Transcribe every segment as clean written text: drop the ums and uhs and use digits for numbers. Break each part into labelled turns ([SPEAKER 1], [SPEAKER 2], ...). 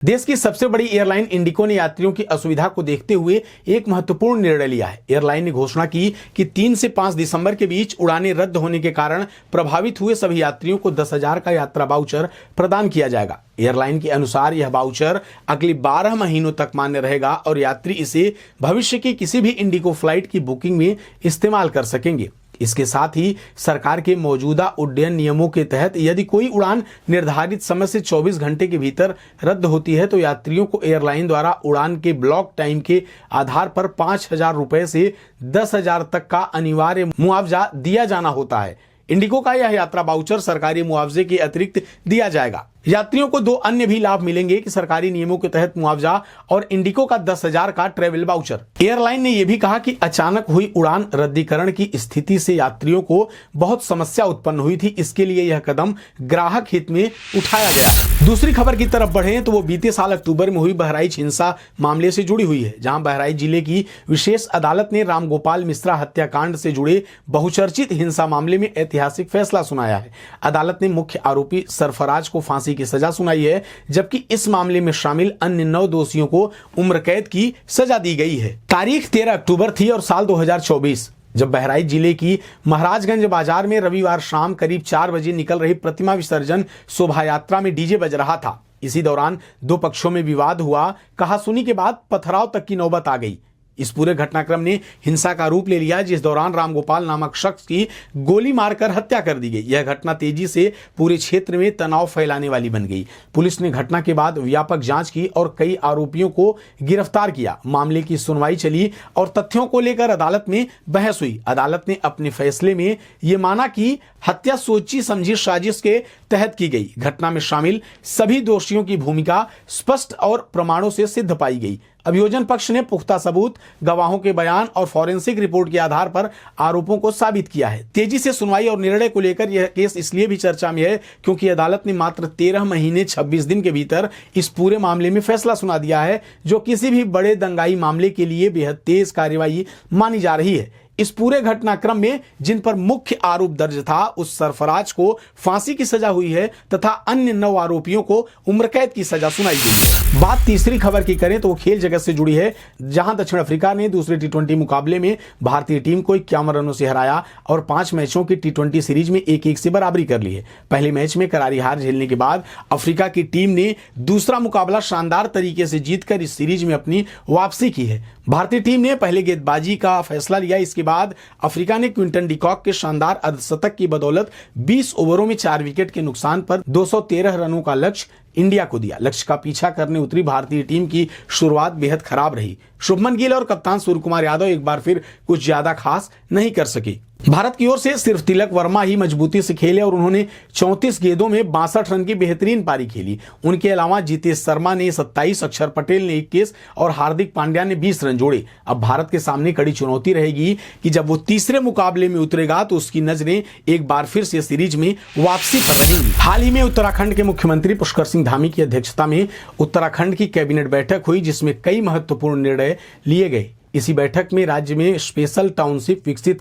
[SPEAKER 1] देश की सबसे बड़ी एयरलाइन इंडिगो ने यात्रियों की असुविधा को देखते हुए एक महत्वपूर्ण निर्णय लिया है। एयरलाइन ने घोषणा की कि 3 से 5 दिसंबर के बीच उड़ानें रद्द होने के कारण प्रभावित हुए सभी यात्रियों को 10,000 का यात्रा वाउचर प्रदान किया जाएगा। एयरलाइन के अनुसार यह वाउचर अगले 12 महीनों तक मान्य रहेगा और यात्री इसे भविष्य की किसी भी इंडिगो फ्लाइट की बुकिंग में इस्तेमाल कर सकेंगे। इसके साथ ही सरकार के मौजूदा उड्डयन नियमों के तहत यदि कोई उड़ान निर्धारित समय से 24 घंटे के भीतर रद्द होती है तो यात्रियों को एयरलाइन द्वारा उड़ान के ब्लॉक टाइम के आधार पर 5,000 रुपए से 10,000 तक का अनिवार्य मुआवजा दिया जाना होता है। इंडिगो का यह यात्रा वाउचर सरकारी मुआवजे के अतिरिक्त दिया जाएगा। यात्रियों को 2 अन्य भी लाभ मिलेंगे कि सरकारी नियमों के तहत मुआवजा और इंडिगो का 10,000 का ट्रैवल वाउचर। एयरलाइन ने यह भी कहा कि अचानक हुई उड़ान रद्दीकरण की स्थिति से यात्रियों को बहुत समस्या उत्पन्न हुई थी, इसके लिए यह कदम ग्राहक हित में उठाया गया। दूसरी खबर की तरफ बढ़े तो वो बीते साल अक्टूबर में हुई बहराइच हिंसा मामले से जुड़ी हुई है, जहां बहराइच जिले की विशेष अदालत ने रामगोपाल मिश्रा हत्याकांड से जुड़े बहुचर्चित हिंसा मामले में ऐतिहासिक फैसला सुनाया है। अदालत ने मुख्य आरोपी सरफराज को फांसी की सजा सुनाई है, जबकि इस मामले में शामिल अन्य 9 दोषियों को उम्र कैद की सजा दी गई है। तारीख 13 अक्टूबर थी और साल 2024, जब बहराइच जिले की महाराजगंज बाजार में रविवार शाम करीब 4 बजे निकल रही प्रतिमा विसर्जन शोभा यात्रा में डीजे बज रहा था। इसी दौरान 2 पक्षों में विवाद हुआ। कहासुनी के बाद पथराव तक की नौबत आ गई। इस पूरे घटनाक्रम ने हिंसा का रूप ले लिया, जिस दौरान रामगोपाल नामक शख्स की गोली मारकर हत्या कर दी गई। यह घटना तेजी से पूरे क्षेत्र में तनाव फैलाने वाली बन गई। पुलिस ने घटना के बाद व्यापक जांच की और कई आरोपियों को गिरफ्तार किया। मामले की सुनवाई चली और तथ्यों को लेकर अदालत में बहस हुई। अदालत ने अपने फैसले में यह माना कि हत्या सोची समझी साजिश के तहत की गई। घटना में शामिल सभी दोषियों की भूमिका स्पष्ट और प्रमाणों से सिद्ध पाई गई। अभियोजन पक्ष ने पुख्ता सबूत, गवाहों के बयान और फॉरेंसिक रिपोर्ट के आधार पर आरोपों को साबित किया है। तेजी से सुनवाई और निर्णय को लेकर यह केस इसलिए भी चर्चा में है क्योंकि अदालत ने मात्र 13 महीने 26 दिन के भीतर इस पूरे मामले में फैसला सुना दिया है, जो किसी भी बड़े दंगाई मामले के लिए बेहद तेज कार्रवाई मानी जा रही है। इस पूरे घटनाक्रम में जिन पर मुख्य आरोप दर्ज था, उस सरफराज को फांसी की सजा हुई है तथा अन्य 9 आरोपियों को उम्र कैद की सजा सुनाई गई है। बात तीसरी खबर की करें तो वो खेल जगत से जुड़ी है, जहां दक्षिण अफ्रीका ने दूसरे T20 मुकाबले में भारतीय टीम को 51 रनों से हराया और 5 मैचों की T20 सीरीज में 1-1 से बराबरी कर ली है। पहले मैच में करारी हार झेलने के बाद अफ्रीका की टीम ने दूसरा मुकाबला शानदार तरीके से जीतकर इस सीरीज में अपनी वापसी की है। भारतीय टीम ने पहले गेंदबाजी का फैसला लिया। इसके बाद अफ्रीका ने क्विंटन डिकॉक के शानदार अर्धशतक की बदौलत 20 ओवरों में 4 विकेट के नुकसान पर 213 रनों का लक्ष्य इंडिया को दिया। लक्ष्य का पीछा करने उतरी भारतीय टीम की शुरुआत बेहद खराब रही। शुभमन गिल और कप्तान सूर्यकुमार यादव एक बार फिर कुछ ज्यादा खास नहीं कर सके। भारत की ओर से सिर्फ तिलक वर्मा ही मजबूती से खेले और उन्होंने 34 गेंदों में 62 रन की बेहतरीन पारी खेली। उनके अलावा जितेश शर्मा ने 27, अक्षर पटेल ने 21 और हार्दिक पांड्या ने 20 रन जोड़े। अब भारत के सामने कड़ी चुनौती रहेगी कि जब वो तीसरे मुकाबले में उतरेगा तो उसकी नजरें एक बार फिर से सीरीज में वापसी पर रहेंगी। हाल ही में उत्तराखंड के मुख्यमंत्री पुष्कर सिंह धामी की अध्यक्षता में उत्तराखंड की कैबिनेट बैठक हुई, जिसमें कई महत्वपूर्ण निर्णय लिए गए। इसी बैठक में राज्य में स्पेशल टाउनशिप विकसित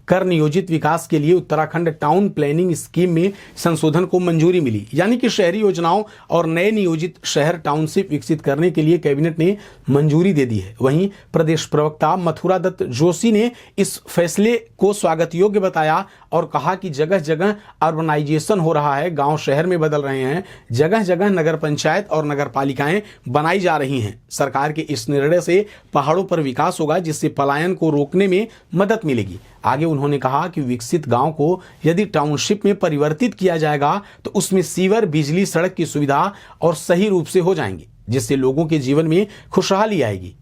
[SPEAKER 1] कर नियोजित विकास के लिए उत्तराखंड टाउन प्लानिंग स्कीम में संशोधन को मंजूरी मिली, यानी कि शहरी योजनाओं और नए नियोजित शहर टाउनशिप विकसित करने के लिए कैबिनेट ने मंजूरी दे दी है। वहीं प्रदेश प्रवक्ता मथुरा दत्त जोशी ने इस फैसले को स्वागत योग्य बताया और कहा कि जगह जगह अर्बनाइजेशन हो रहा है, गांव शहर में बदल रहे हैं, जगह जगह नगर पंचायत और नगर पालिकाएं बनाई जा रही हैं। सरकार के इस निर्णय से पहाड़ों पर विकास होगा, जिससे पलायन को रोकने में मदद मिलेगी। आगे उन्होंने कहा कि विकसित गांव को यदि टाउनशिप में परिवर्तित किया जाएगा तो उसमें सीवर, बिजली, सड़क की सुविधा और सही रूप से हो जाएंगे, जिससे लोगों के जीवन में खुशहाली आएगी।